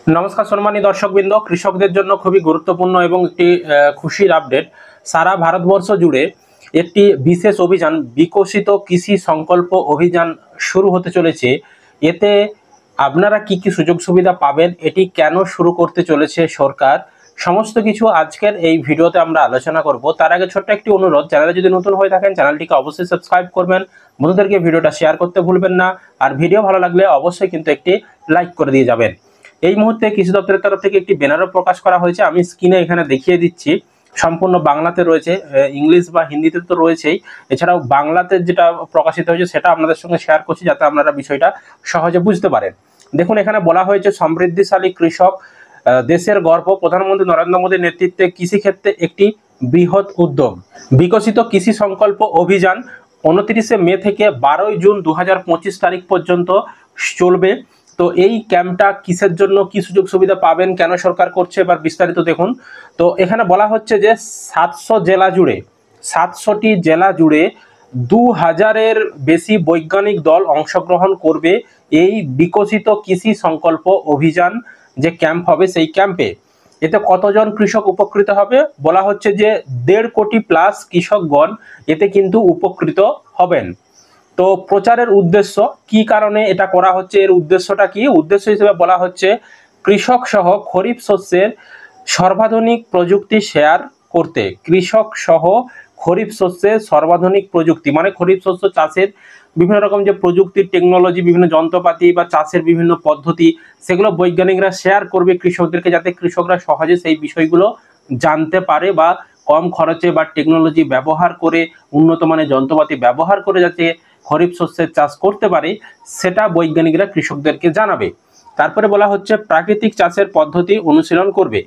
নমস্কার সম্মানীয় দর্শকবৃন্দ, কৃষকদের জন্য খুবই গুরুত্বপূর্ণ এবং একটি খুশির আপডেট। সারা ভারতবর্ষ জুড়ে একটি বিশেষ অভিযান বিকশিত কৃষি সংকল্প অভিযান শুরু হতে চলেছে। এতে আপনারা কি কি সুযোগ সুবিধা পাবেন, এটি কেন শুরু করতে চলেছে সরকার, সমস্ত কিছু আজকের এই ভিডিওতে আমরা আলোচনা করব। তার আগে ছোট্ট একটি অনুরোধ, চ্যানেলে যদি নতুন হয়ে থাকেন চ্যানেলটিকে অবশ্যই সাবস্ক্রাইব করবেন, বন্ধুদেরকে ভিডিওটা শেয়ার করতে ভুলবেন না, আর ভিডিও ভালো লাগলে অবশ্যই কিন্তু একটি লাইক করে দিয়ে যাবেন। এই মুহূর্তে কৃষি দপ্তরের তরফ থেকে একটি ব্যানারও প্রকাশ করা হয়েছে, আমি স্ক্রিনে এখানে দেখিয়ে দিচ্ছি। সম্পূর্ণ বাংলাতে রয়েছে, ইংলিশ বা হিন্দিতে তো রয়েছেই, এছাড়াও বাংলাতে যেটা প্রকাশিত হয়েছে সেটা আপনাদের সঙ্গে শেয়ার করছি যাতে আপনারা বিষয়টা সহজে বুঝতে পারেন। দেখুন, এখানে বলা হয়েছে সমৃদ্ধিশালী কৃষক দেশের গর্ব, প্রধানমন্ত্রী নরেন্দ্র মোদীর নেতৃত্বে কৃষিক্ষেত্রে একটি বৃহৎ উদ্যোগ বিকশিত কৃষি সংকল্প অভিযান 29শে মে থেকে 12ই জুন 2025 তারিখ পর্যন্ত চলবে। তো এই ক্যাম্পটা কিসের জন্য, কি সুযোগ সুবিধা পাবেন, কেন সরকার করছে, এবার বিস্তারিত দেখুন। তো এখানে বলা হচ্ছে যে 700টি জেলা জুড়ে 2000-এর বেশি বৈজ্ঞানিক দল অংশগ্রহণ করবে এই বিকশিত কৃষি সংকল্প অভিযান যে ক্যাম্প হবে সেই ক্যাম্পে। এতে কতজন কৃষক উপকৃত হবে, বলা হচ্ছে যে 1.5 কোটি প্লাস কৃষকগণ এতে কিন্তু উপকৃত হবেন। তো প্রচারের উদ্দেশ্য কি কারণে এটা করা হচ্ছে, এর উদ্দেশ্যটা কি? উদ্দেশ্য হিসেবে বলা হচ্ছে কৃষক সহ খরিফ শস্যের সর্বাধুনিক প্রযুক্তি শেয়ার করতে। কৃষক সহ খরিফ শস্যের সর্বাধুনিক প্রযুক্তি মানে খরিফ শস্য চাষের বিভিন্ন রকম যে প্রযুক্তির টেকনোলজি, বিভিন্ন যন্ত্রপাতি বা চাষের বিভিন্ন পদ্ধতি, সেগুলো বৈজ্ঞানিকরা শেয়ার করবে কৃষকদেরকে, যাতে কৃষকরা সহজে সেই বিষয়গুলো জানতে পারে বা কম খরচে বা টেকনোলজি ব্যবহার করে, উন্নত মানের যন্ত্রপাতি ব্যবহার করে যাতে খরিফ শস্যের চাষ করতে পারে, সেটা বৈজ্ঞানিকরা কৃষকদেরকে জানাবে। তারপরে বলা হচ্ছে প্রাকৃতিক চাষের পদ্ধতি অনুশীলন করবে।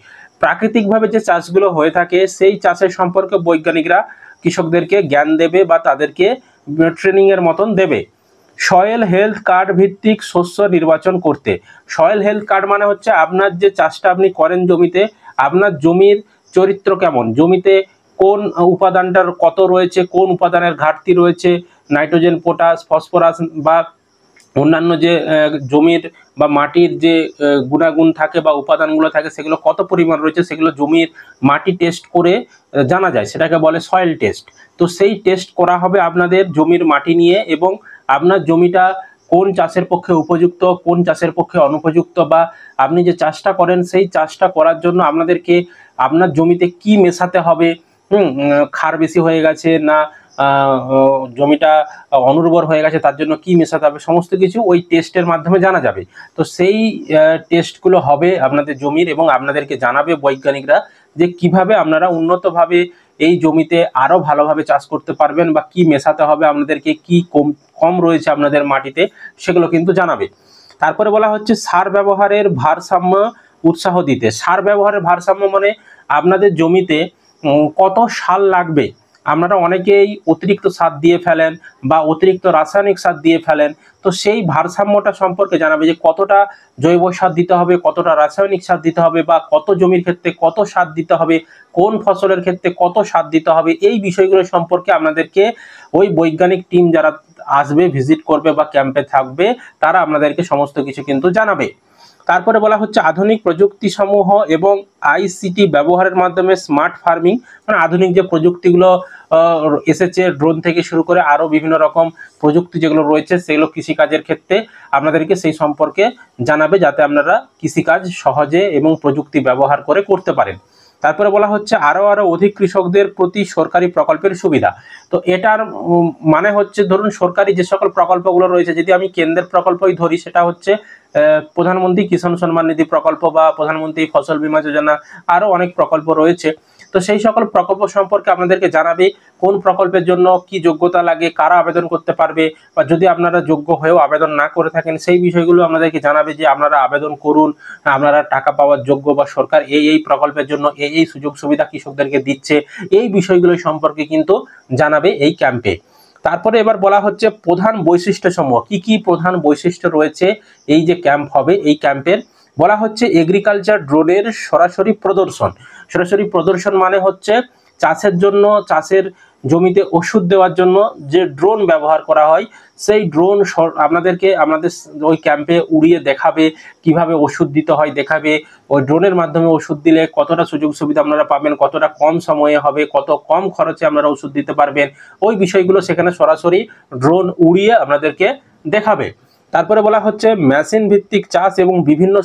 প্রাকৃতিকভাবে যে চাষগুলো হয়ে থাকে সেই চাষের সম্পর্কে বৈজ্ঞানিকরা কৃষকদেরকে জ্ঞান দেবে বা তাদেরকে ট্রেনিং এর মতন দেবে। সয়েল হেলথ কার্ড ভিত্তিক শস্য নির্বাচন করতে। সয়েল হেলথ কার্ড মানে হচ্ছে আপনার যে চাষটা আপনি করেন জমিতে, আপনার জমির চরিত্র কেমন, জমিতে কোন উপাদানটার কত রয়েছে, কোন উপাদানের ঘাটতি রয়েছে, নাইট্রোজেন, পটাশ, ফসফরাস বা অন্যান্য যে জমির বা মাটির যে গুণাগুণ থাকে বা উপাদানগুলো থাকে সেগুলো কত পরিমাণ রয়েছে, সেগুলো জমির মাটি টেস্ট করে জানা যায়, সেটাকে বলে সয়েল টেস্ট। তো সেই টেস্ট করা হবে আপনাদের জমির মাটি নিয়ে, এবং আপনার জমিটা কোন চাষের পক্ষে উপযুক্ত, কোন চাষের পক্ষে অনুপযুক্ত, বা আপনি যে চাষটা করেন সেই চাষটা করার জন্য আপনাদেরকে আপনার জমিতে কি মেশাতে হবে, ক্ষার বেশি হয়ে গেছে না জমিটা অনুর্বর হয়ে গেছে তার জন্য কি মেশাতে হবে, সমস্ত কিছু ওই টেস্টের মাধ্যমে জানা যাবে। তো সেই টেস্টগুলো হবে আপনাদের জমির, এবং আপনাদেরকে জানাবে বৈজ্ঞানিকরা যে কিভাবে আপনারা উন্নতভাবে এই জমিতে আরো ভালোভাবে চাষ করতে পারবেন, বা কি মেশাতে হবে আপনাদেরকে, কি কম কম রয়েছে আপনাদের মাটিতে, সেগুলো কিন্তু জানাবে। তারপরে বলা হচ্ছে সার ব্যবহারের ভারসাম্য উৎসাহ দিতে। সার ব্যবহারের ভারসাম্য মানে আপনাদের জমিতে কত সার লাগবে। আপনারা অনেকেই অতিরিক্ত সার দিয়ে ফেলেন বা অতিরিক্ত রাসায়নিক সার দিয়ে ফেলেন, তো সেই ভারসাম্যটা সম্পর্কে জানাবে যে কতটা জৈব সার দিতে হবে, কতটা রাসায়নিক সার দিতে হবে, বা কত জমির ক্ষেত্রে কত সার দিতে হবে, কোন ফসলের ক্ষেত্রে কত সার দিতে হবে, এই বিষয়গুলো সম্পর্কে আপনাদেরকে ওই বৈজ্ঞানিক টিম যারা আসবে, ভিজিট করবে বা ক্যাম্পে থাকবে, তারা আপনাদেরকে সমস্ত কিছু কিন্তু জানাবে। তারপরে বলা হচ্ছে আধুনিক প্রযুক্তি সমূহ এবং আইসিটি ব্যবহারের মাধ্যমে স্মার্ট ফার্মিং, মানে আধুনিক যে প্রযুক্তিগুলো এসেছে, ড্রোন থেকে শুরু করে আরো বিভিন্ন রকম প্রযুক্তি যেগুলো রয়েছে সেগুলো কৃষিকাজের ক্ষেত্রে আপনাদেরকে সেই সম্পর্কে জানাবে, যাতে আপনারা কৃষিকাজ সহজে এবং প্রযুক্তি ব্যবহার করে করতে পারেন। তারপরে বলা হচ্ছে আরো অধিক কৃষকদের প্রতি সরকারি প্রকল্পের সুবিধা। তো এটার মানে হচ্ছে, ধরুন সরকারি যে সকল প্রকল্পগুলো রয়েছে, যদি আমি কেন্দ্রের প্রকল্পই ধরি, সেটা হচ্ছে প্রধানমন্ত্রী কিষাণ সম্মান নিধি প্রকল্প বা প্রধানমন্ত্রী ফসল বীমা যোজনা, আরো অনেক প্রকল্প রয়েছে। তো সেই সকল প্রকল্প সম্পর্কে আপনাদেরকে জানাবে কোন প্রকল্পের জন্য কি যোগ্যতা লাগে, কারা আবেদন করতে পারবে, বা যদি আপনারা যোগ্য হয়েও আবেদন না করে থাকেন সেই বিষয়গুলো আপনাদেরকে জানাবে যে আপনারা আবেদন করুন, আপনারা টাকা পাওয়ার যোগ্য, বা সরকার এই প্রকল্পের জন্য এই সুযোগ সুবিধা কৃষকদেরকে দিচ্ছে, এই বিষয়গুলো সম্পর্কে কিন্তু জানাবে এই ক্যাম্পে। তারপরে এবার বলা হচ্ছে প্রধান বৈশিষ্ট্য সমূহ, কি কি প্রধান বৈশিষ্ট্য রয়েছে এই যে ক্যাম্প হবে এই ক্যাম্পের। বলা হচ্ছে এগ্রিকালচার ড্রোনের সরাসরি প্রদর্শন। সরাসরি প্রদর্শন মানে হচ্ছে চাষের জন্য চাষের জমিতে ওষুধ দেওয়ার জন্য যে ড্রোন ব্যবহার করা হয়, সেই ড্রোন আমাদের ওই ক্যাম্পে উড়িয়ে দেখাবে, কিভাবে ওষুধ দিতে হয় দেখাবে। ওই ড্রোনের মাধ্যমে ওষুধ দিলে কতটা সুযোগ সুবিধা আপনারা পাবেন, কতটা কম সময়ে হবে, কত কম খরচে আপনারা ওষুধ দিতে পারবেন, ওই বিষয়গুলো সেখানে সরাসরি ড্রোন উড়িয়ে আপনাদেরকে দেখাবে। তারপরে বলা হচ্ছে মেশিন ভিত্তিক চাষ এবং বিভিন্ন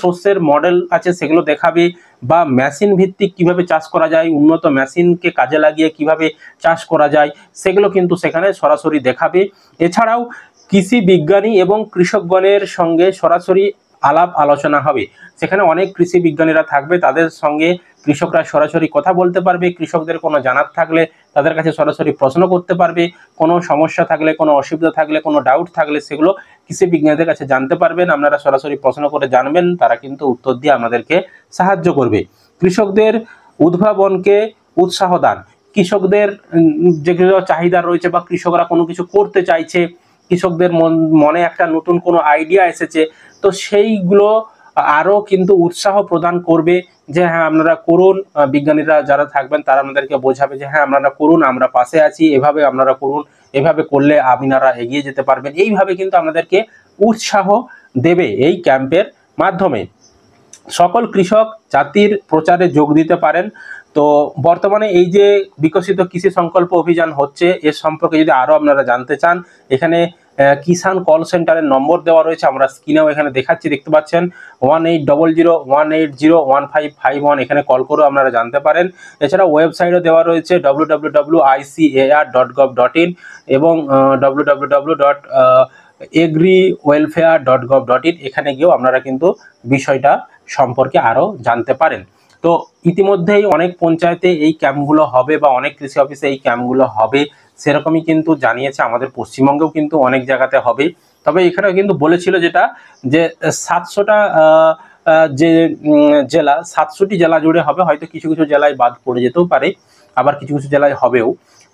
শস্যের মডেল আছে, সেগুলো দেখাবে। বা মেশিন ভিত্তিক কিভাবে চাষ করা যায়, উন্নত মেশিনকে কাজে লাগিয়ে কিভাবে চাষ করা যায়, সেগুলো কিন্তু সেখানে সরাসরি দেখাবে। এছাড়াও কৃষি বিজ্ঞানী এবং কৃষকগণের সঙ্গে সরাসরি আলাপ আলোচনা হবে। সেখানে অনেক কৃষি বিজ্ঞানীরা থাকবে, তাদের সঙ্গে কৃষকরা সরাসরি কথা বলতে পারবে। কৃষকদের কোনো জানার থাকলে তাদের কাছে সরাসরি প্রশ্ন করতে পারবে। কোনো সমস্যা থাকলে, কোনো অসুবিধা থাকলে, কোনো ডাউট থাকলে সেগুলো কৃষি বিজ্ঞানীদের কাছে জানতে পারবেন। আপনারা সরাসরি প্রশ্ন করে জানবেন, তারা কিন্তু উত্তর দিয়ে আপনাদেরকে সাহায্য করবে। কৃষকদের উদ্ভাবনকে উৎসাহ দান। কৃষকদের যেগুলো চাহিদা রয়েছে বা কৃষকরা কোনো কিছু করতে চাইছে, কৃষকদের মনে একটা নতুন কোনো আইডিয়া এসেছে, তো সেইগুলো আরও কিন্তু উৎসাহ প্রদান করবে যে হ্যাঁ আপনারা করুন। বিজ্ঞানীরা যারা থাকবেন তারা আমাদেরকে বোঝাবে যে হ্যাঁ আপনারা করুন, আমরা পাশে আছি, এভাবে আপনারা করুন, এভাবে করলে আপনারা এগিয়ে যেতে পারবেন। এইভাবে কিন্তু আমাদেরকে উৎসাহ দেবে এই ক্যাম্পের মাধ্যমে। সকল কৃষক জাতির প্রচারে যোগ দিতে পারেন। তো বর্তমানে এই যে বিকশিত কৃষি সংকল্প অভিযান হচ্ছে, এর সম্পর্কে যদি আরও আপনারা জানতে চান, এখানে কিষাণ কল সেন্টারের নম্বর দেওয়া রয়েছে, আমরা স্ক্রিনেও এখানে দেখাচ্ছি, দেখতে পাচ্ছেন 1800 180 15551। এখানে কল করেও আপনারা জানতে পারেন। এছাড়া ওয়েবসাইটও দেওয়া রয়েছে www.icar.gov.in এবং www.agriwelfare.gov.in। এখানে গিয়েও আপনারা কিন্তু বিষয়টা সম্পর্কে আরও জানতে পারেন। তো ইতিমধ্যেই অনেক পঞ্চায়েতে এই ক্যাম্পগুলো হবে বা অনেক কৃষি অফিসে এই ক্যাম্পগুলো হবে, সেরকমই কিন্তু জানিয়েছে। আমাদের পশ্চিমবঙ্গেও কিন্তু অনেক জায়গাতে হবে। তবে এখানে কিন্তু বলেছিল যেটা যে 700টা যে জেলা, 700টি জেলা জুড়ে হবে। হয়তো কিছু কিছু জেলায় বাদ পড়ে যেতেও পারে, আবার কিছু কিছু জেলায় হবেও।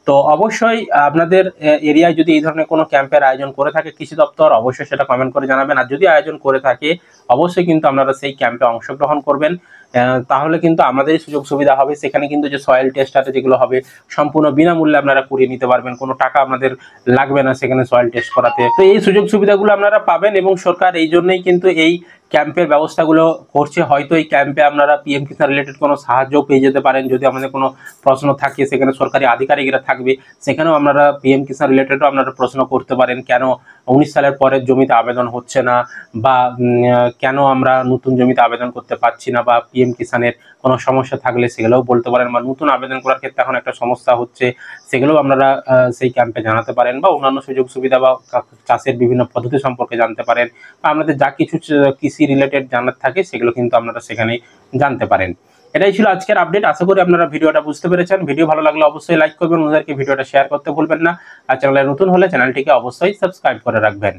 তো অবশ্যই আপনাদের এরিয়ায় যদি এই ধরনের কোনো ক্যাম্পের আয়োজন করে থাকে কৃষি দপ্তর, অবশ্যই সেটা কমেন্ট করে জানাবেন। আর যদি আয়োজন করে থাকে অবশ্যই কিন্তু আপনারা সেই ক্যাম্পে অংশগ্রহণ করবেন। তাহলে কিন্তু আমাদেরই সুযোগ সুবিধা হবে। সেখানে কিন্তু যে সয়েল টেস্ট আছে যেগুলো হবে, সম্পূর্ণ বিনামূল্যে আপনারা করিয়ে নিতে পারবেন, কোনো টাকা আপনাদের লাগবে না সেখানে সয়েল টেস্ট করাতে। তো এই সুযোগ সুবিধাগুলো আপনারা পাবেন এবং সরকার এই জন্যই কিন্তু এই ক্যাম্পের ব্যবস্থাগুলো করছে। হয়তো এই ক্যাম্পে আপনারা পিএম কিষাণ রিলেটেড কোনো সাহায্য পেয়ে যেতে পারেন। যদি আমাদের কোনো প্রশ্ন থাকে, সেখানে সরকারি আধিকারিকরা থাকবে, সেখানেও আপনারা পিএম কিষাণ রিলেটেডও আপনারা প্রশ্ন করতে পারেন। কেন 19 সালের পরের জমিতে আবেদন হচ্ছে না, বা কেন আমরা নতুন জমিতে আবেদন করতে পারছি না, বা পিএম কিষাণের কোনো সমস্যা থাকলে সেগুলোও বলতে পারেন। বা নতুন আবেদন করার ক্ষেত্রে এখন একটা সমস্যা হচ্ছে, সেগুলোও আপনারা সেই ক্যাম্পে জানাতে পারেন। বা অন্যান্য সুযোগ সুবিধা বা চাষের বিভিন্ন পদ্ধতি সম্পর্কে জানতে পারেন। বা আপনাদের যা কিছু কৃষি রিলেটেড জানার থাকে সেগুলো কিন্তু আপনারা সেখানে জানতে পারেন। এটাই ছিল আজকের আপডেট। আশা করি আপনারা ভিডিওটা বুঝতে পেরেছেন। ভিডিও ভালো লাগলে অবশ্যই লাইক করবেন, ওদেরকে ভিডিওটা শেয়ার করতে ভুলবেন না। আর চ্যানেলে নতুন হলে চ্যানেলটিকে অবশ্যই সাবস্ক্রাইব করে রাখবেন।